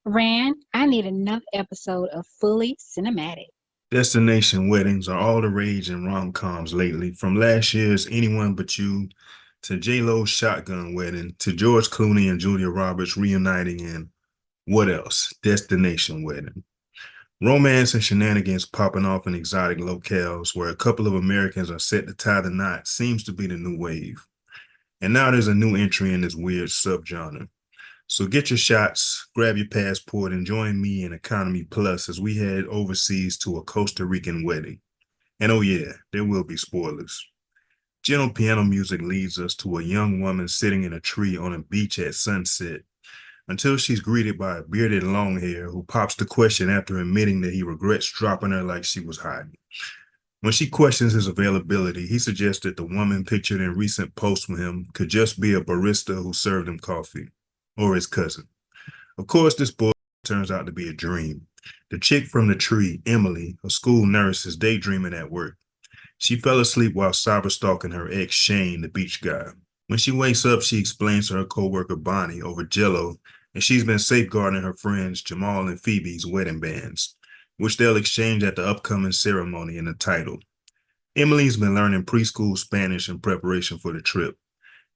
Rand, I need another episode of Fully Cinematic. Destination weddings are all the rage in rom-coms lately, from last year's Anyone But You to J-Lo's Shotgun Wedding to George Clooney and Julia Roberts reuniting in what else? Destination Wedding. Romance and shenanigans popping off in exotic locales where a couple of Americans are set to tie the knot seems to be the new wave. And now there's a new entry in this weird subgenre. So get your shots, grab your passport, and join me in Economy Plus as we head overseas to a Costa Rican wedding. And oh yeah, there will be spoilers. Gentle piano music leads us to a young woman sitting in a tree on a beach at sunset until she's greeted by a bearded longhair who pops the question after admitting that he regrets dropping her like she was hot. When she questions his availability, he suggests that the woman pictured in recent posts with him could just be a barista who served him coffee, or his cousin. Of course, this boy turns out to be a dream. The chick from the tree, Emily, a school nurse, is daydreaming at work. She fell asleep while cyberstalking her ex, Shane, the beach guy. When she wakes up, she explains to her coworker Bonnie over Jello, and she's been safeguarding her friends Jamal and Phoebe's wedding bands, which they'll exchange at the upcoming ceremony in the title. Emily's been learning preschool Spanish in preparation for the trip,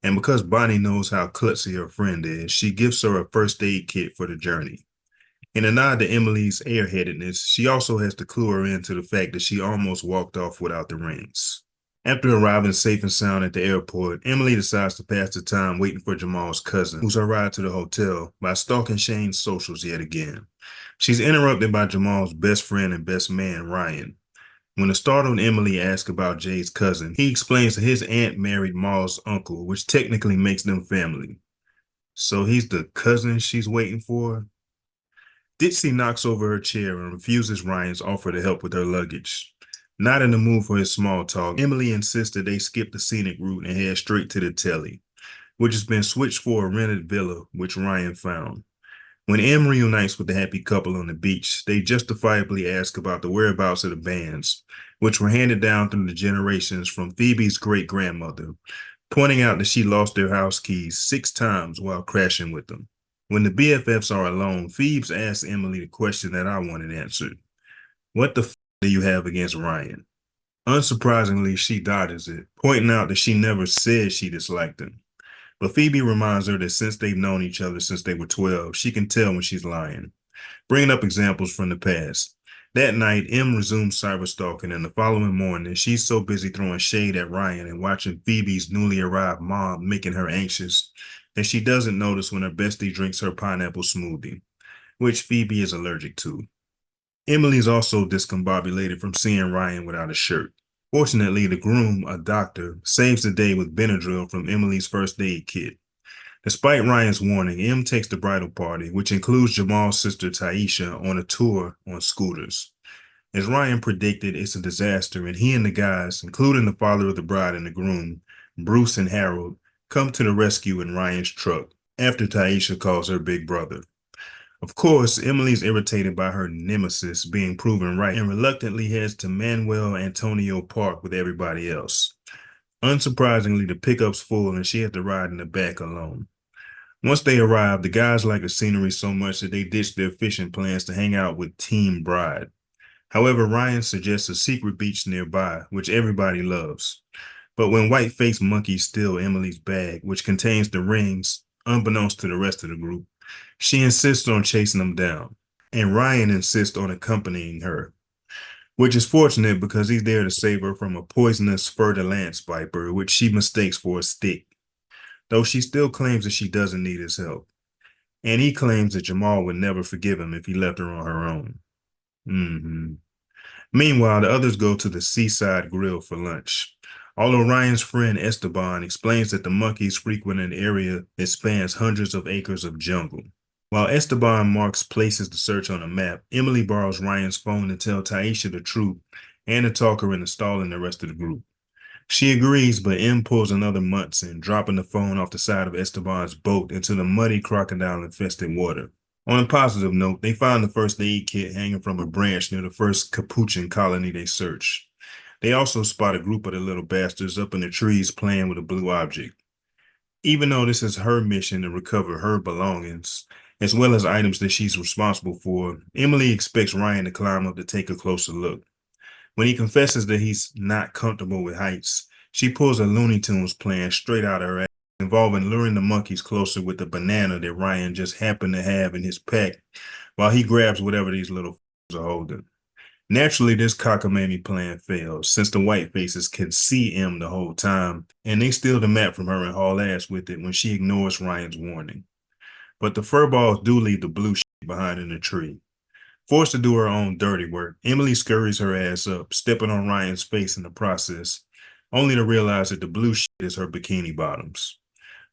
and because Bonnie knows how klutzy her friend is, she gives her a first aid kit for the journey. In a nod to Emily's airheadedness, she also has to clue her into the fact that she almost walked off without the rings. After arriving safe and sound at the airport, Emily decides to pass the time waiting for Jamal's cousin, who's her ride to the hotel, by stalking Shane's socials yet again. She's interrupted by Jamal's best friend and best man, Ryan. When the startled Emily asks about Jay's cousin, he explains that his aunt married Maul's uncle, which technically makes them family. So he's the cousin she's waiting for? Ditsy knocks over her chair and refuses Ryan's offer to help with her luggage. Not in the mood for his small talk, Emily insists that they skip the scenic route and head straight to the telly, which has been switched for a rented villa, which Ryan found. When Em reunites with the happy couple on the beach, they justifiably ask about the whereabouts of the bands, which were handed down through the generations from Phoebe's great grandmother, pointing out that she lost their house keys 6 times while crashing with them. When the BFFs are alone, Phoebes asks Emily the question that I wanted answered. What the do you have against Ryan? Unsurprisingly, she dodges it, pointing out that she never said she disliked him. But Phoebe reminds her that since they've known each other since they were 12, she can tell when she's lying, bringing up examples from the past. That night, M resumes cyberstalking, and the following morning, she's so busy throwing shade at Ryan and watching Phoebe's newly arrived mom making her anxious that she doesn't notice when her bestie drinks her pineapple smoothie, which Phoebe is allergic to. Emily's also discombobulated from seeing Ryan without a shirt. Fortunately, the groom, a doctor, saves the day with Benadryl from Emily's first aid kit. Despite Ryan's warning, M takes the bridal party, which includes Jamal's sister Taisha, on a tour on scooters. As Ryan predicted, it's a disaster, and he and the guys, including the father of the bride and the groom, Bruce and Harold, come to the rescue in Ryan's truck after Taisha calls her big brother. Of course, Emily's irritated by her nemesis being proven right and reluctantly heads to Manuel Antonio Park with everybody else. Unsurprisingly, the pickup's full and she has to ride in the back alone. Once they arrive, the guys like the scenery so much that they ditch their fishing plans to hang out with Team Bride. However, Ryan suggests a secret beach nearby, which everybody loves. But when white-faced monkeys steal Emily's bag, which contains the rings, unbeknownst to the rest of the group, she insists on chasing them down, and Ryan insists on accompanying her, which is fortunate because he's there to save her from a poisonous fer-de-lance viper, which she mistakes for a stick, though she still claims that she doesn't need his help. And he claims that Jamal would never forgive him if he left her on her own. Mm-hmm. Meanwhile, the others go to the seaside grill for lunch. Although Ryan's friend Esteban explains that the monkeys frequent an area that spans hundreds of acres of jungle. While Esteban marks places to search on a map, Emily borrows Ryan's phone to tell Taisha the truth and to talk her into stalling the rest of the group. She agrees, but M pulls another Munson, dropping the phone off the side of Esteban's boat into the muddy crocodile-infested water. On a positive note, they find the first aid kit hanging from a branch near the first capuchin colony they search. They also spot a group of the little bastards up in the trees playing with a blue object. Even though this is her mission to recover her belongings, as well as items that she's responsible for. Emily expects Ryan to climb up to take a closer look. When he confesses that he's not comfortable with heights, she pulls a Looney Tunes plan straight out of her ass, involving luring the monkeys closer with a banana that Ryan just happened to have in his pack while he grabs whatever these little are holding. Naturally, this cockamamie plan fails, since the white faces can see M the whole time, and they steal the map from her and haul ass with it when she ignores Ryan's warning. But the furballs do leave the blue shit behind in the tree. Forced to do her own dirty work, Emily scurries her ass up, stepping on Ryan's face in the process, only to realize that the blue shit is her bikini bottoms.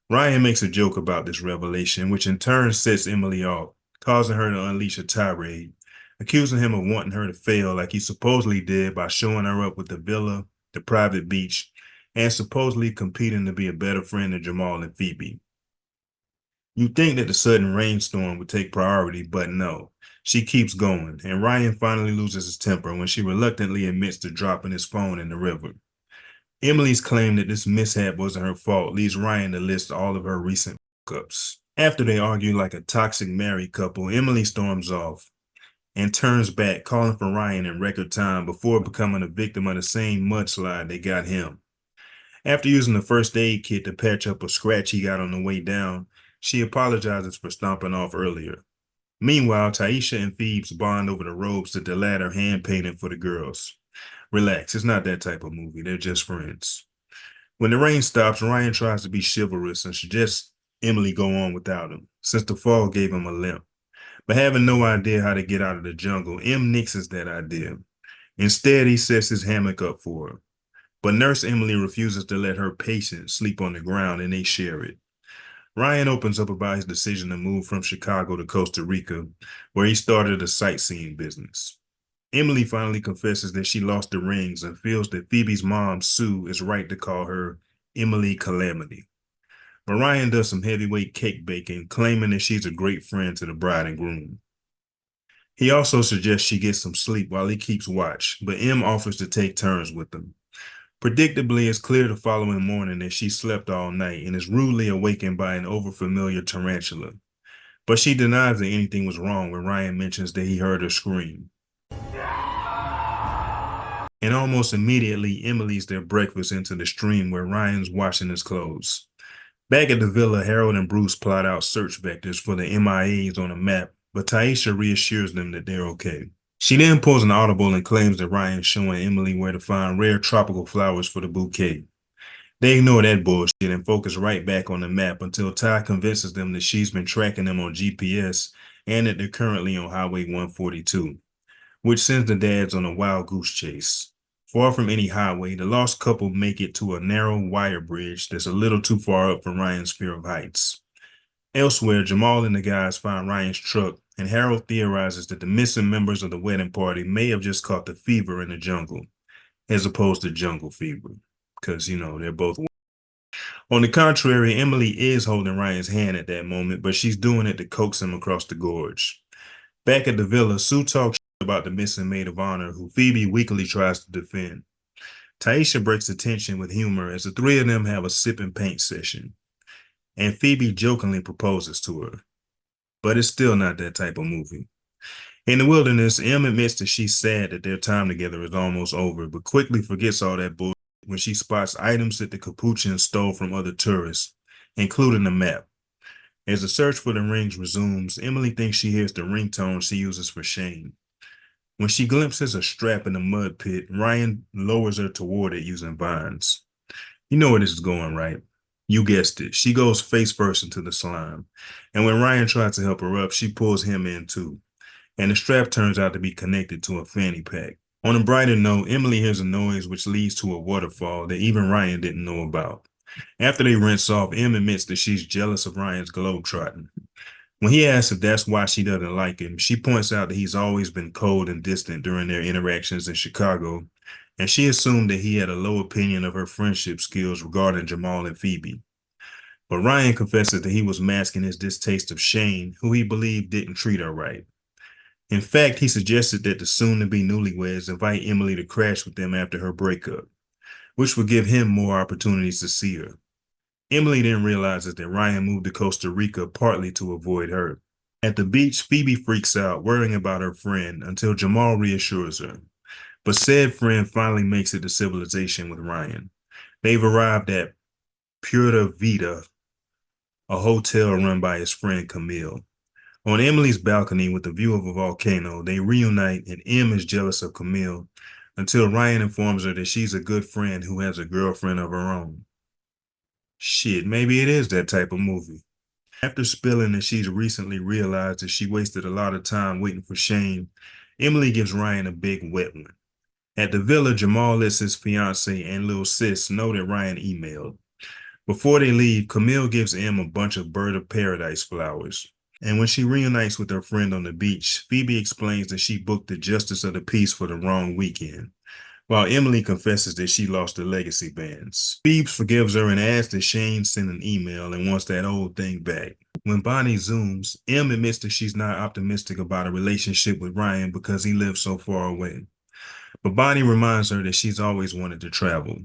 Ryan makes a joke about this revelation, which in turn sets Emily off, causing her to unleash a tirade, accusing him of wanting her to fail like he supposedly did by showing her up with the villa, the private beach, and supposedly competing to be a better friend than Jamal and Phoebe. You'd think that the sudden rainstorm would take priority, but no. She keeps going, and Ryan finally loses his temper when she reluctantly admits to dropping his phone in the river. Emily's claim that this mishap wasn't her fault leads Ryan to list all of her recent ups. After they argue like a toxic married couple, Emily storms off and turns back, calling for Ryan in record time before becoming a victim of the same mudslide that got him. After using the first aid kit to patch up a scratch he got on the way down, she apologizes for stomping off earlier. Meanwhile, Taisha and Phoebes bond over the robes that the latter hand-painted for the girls. Relax, it's not that type of movie. They're just friends. When the rain stops, Ryan tries to be chivalrous and suggests Emily go on without him, since the fall gave him a limp. But having no idea how to get out of the jungle, M nixes that idea. Instead, he sets his hammock up for her. But Nurse Emily refuses to let her patient sleep on the ground, and they share it. Ryan opens up about his decision to move from Chicago to Costa Rica, where he started a sightseeing business. Emily finally confesses that she lost the rings and feels that Phoebe's mom, Sue, is right to call her Emily Calamity. But Ryan does some heavyweight cake baking, claiming that she's a great friend to the bride and groom. He also suggests she get some sleep while he keeps watch, but M offers to take turns with them. Predictably, it's clear the following morning that she slept all night and is rudely awakened by an overfamiliar tarantula. But she denies that anything was wrong when Ryan mentions that he heard her scream. And almost immediately, Emily's their breakfast into the stream where Ryan's washing his clothes. Back at the villa, Harold and Bruce plot out search vectors for the MIAs on a map, but Taisha reassures them that they're okay. She then pulls an audible and claims that Ryan's showing Emily where to find rare tropical flowers for the bouquet. They ignore that bullshit and focus right back on the map until Ty convinces them that she's been tracking them on GPS and that they're currently on Highway 142, which sends the dads on a wild goose chase. Far from any highway, the lost couple make it to a narrow wire bridge that's a little too far up for Ryan's fear of heights. Elsewhere, Jamal and the guys find Ryan's truck, and Harold theorizes that the missing members of the wedding party may have just caught the fever in the jungle, as opposed to jungle fever, because, they're both. On the contrary, Emily is holding Ryan's hand at that moment, but she's doing it to coax him across the gorge. Back at the villa, Sue talks about the missing maid of honor, who Phoebe weakly tries to defend. Taisha breaks the tension with humor as the three of them have a sip and paint session, and Phoebe jokingly proposes to her. But it's still not that type of movie. In the wilderness, Em admits that she's sad that their time together is almost over, but quickly forgets all that bullshit when she spots items that the Capuchins stole from other tourists, including the map. As the search for the rings resumes, Emily thinks she hears the ringtone she uses for Shane. When she glimpses a strap in the mud pit, Ryan lowers her toward it using vines. You know where this is going, right? You guessed it. She goes face first into the slime. And when Ryan tries to help her up, she pulls him in too. And the strap turns out to be connected to a fanny pack. On a brighter note, Emily hears a noise which leads to a waterfall that even Ryan didn't know about. After they rinse off, Em admits that she's jealous of Ryan's globetrotting. When he asks if that's why she doesn't like him, she points out that he's always been cold and distant during their interactions in Chicago, and she assumed that he had a low opinion of her friendship skills regarding Jamal and Phoebe. But Ryan confesses that he was masking his distaste of Shane, who he believed didn't treat her right. In fact, he suggested that the soon-to-be newlyweds invite Emily to crash with them after her breakup, which would give him more opportunities to see her. Emily then realizes that Ryan moved to Costa Rica partly to avoid her. At the beach, Phoebe freaks out, worrying about her friend until Jamal reassures her. But said friend finally makes it to civilization with Ryan. They've arrived at Pura Vida, a hotel run by his friend Camille. On Emily's balcony with a view of a volcano, they reunite and Em is jealous of Camille until Ryan informs her that she's a good friend who has a girlfriend of her own. Shit, maybe it is that type of movie. After spilling that she's recently realized that she wasted a lot of time waiting for Shane, Emily gives Ryan a big wet one. At the villa, Jamal lets his fiance and little sis know that Ryan emailed. Before they leave, Camille gives Em a bunch of bird of paradise flowers. And when she reunites with her friend on the beach, Phoebe explains that she booked the Justice of the Peace for the wrong weekend, while Emily confesses that she lost the legacy bands. Phoebe forgives her and asks that Shane send an email and wants that old thing back. When Bonnie zooms, Em admits that she's not optimistic about a relationship with Ryan because he lives so far away. But Bonnie reminds her that she's always wanted to travel.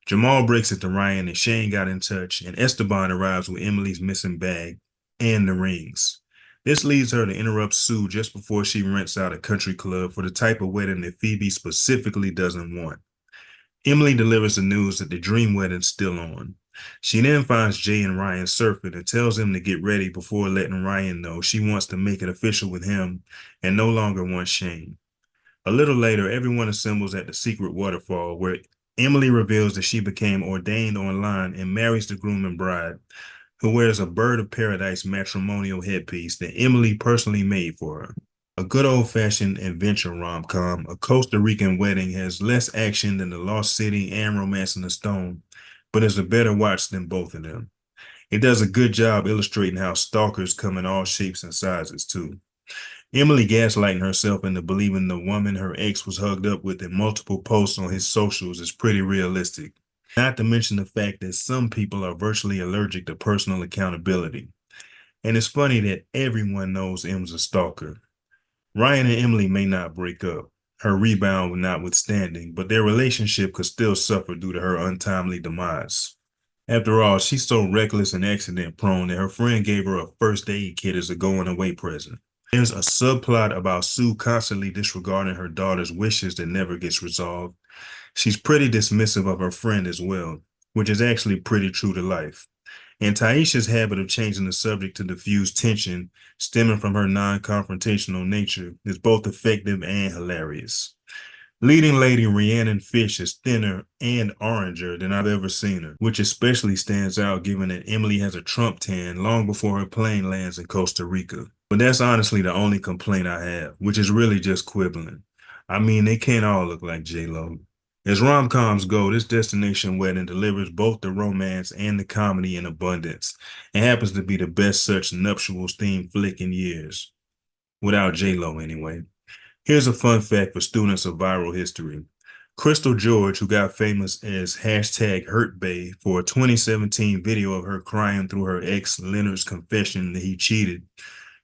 Jamal breaks it to Ryan and Shane got in touch, and Esteban arrives with Emily's missing bag and the rings. This leads her to interrupt Sue just before she rents out a country club for the type of wedding that Phoebe specifically doesn't want. Emily delivers the news that the dream wedding's still on. She then finds Jay and Ryan surfing and tells them to get ready before letting Ryan know she wants to make it official with him and no longer wants Shane. A little later, everyone assembles at the secret waterfall where Emily reveals that she became ordained online and marries the groom and bride, who wears a bird of paradise matrimonial headpiece that Emily personally made for her. A good old-fashioned adventure rom-com, A Costa Rican Wedding has less action than The Lost City and Romance in the Stone, but is a better watch than both of them. It does a good job illustrating how stalkers come in all shapes and sizes, too. Emily gaslighting herself into believing the woman her ex was hugged up with in multiple posts on his socials is pretty realistic. Not to mention the fact that some people are virtually allergic to personal accountability. And it's funny that everyone knows Em's a stalker. Ryan and Emily may not break up, her rebound notwithstanding, but their relationship could still suffer due to her untimely demise. After all, she's so reckless and accident prone that her friend gave her a first aid kit as a going away present. There's a subplot about Sue constantly disregarding her daughter's wishes that never gets resolved. She's pretty dismissive of her friend as well, which is actually pretty true to life. And Taisha's habit of changing the subject to diffuse tension, stemming from her non-confrontational nature, is both effective and hilarious. Leading lady Rhiannon Fish is thinner and oranger than I've ever seen her, which especially stands out given that Emily has a Trump tan long before her plane lands in Costa Rica. But that's honestly the only complaint I have, which is really just quibbling. I mean, they can't all look like J-Lo. As rom-coms go, this Destination Wedding delivers both the romance and the comedy in abundance, and happens to be the best such nuptials-themed flick in years. Without J-Lo, anyway. Here's a fun fact for students of viral history. Crystal George, who got famous as hashtag HurtBae for a 2017 video of her crying through her ex Leonard's confession that he cheated,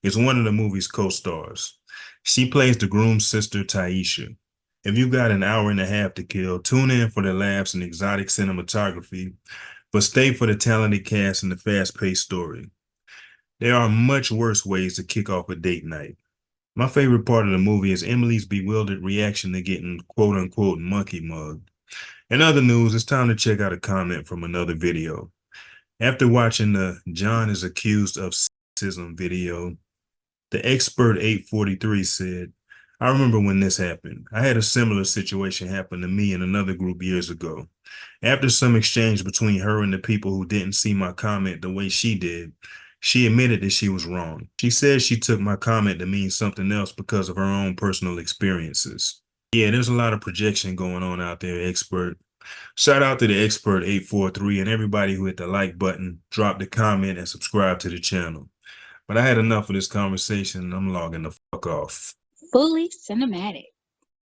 is one of the movie's co-stars. She plays the groom's sister, Taisha. If you've got an hour and a half to kill, tune in for the laughs and exotic cinematography, but stay for the talented cast and the fast-paced story. There are much worse ways to kick off a date night. My favorite part of the movie is Emily's bewildered reaction to getting quote-unquote monkey mugged. In other news, it's time to check out a comment from another video. After watching the John is accused of sexism video, the expert 843 said, I remember when this happened. I had a similar situation happen to me in another group years ago. After some exchange between her and the people who didn't see my comment the way she did, she admitted that she was wrong. She said she took my comment to mean something else because of her own personal experiences. Yeah, there's a lot of projection going on out there, expert. Shout out to the expert 843 and everybody who hit the like button, dropped a comment, and subscribed to the channel. But I had enough of this conversation and I'm logging the fuck off. Fully cinematic.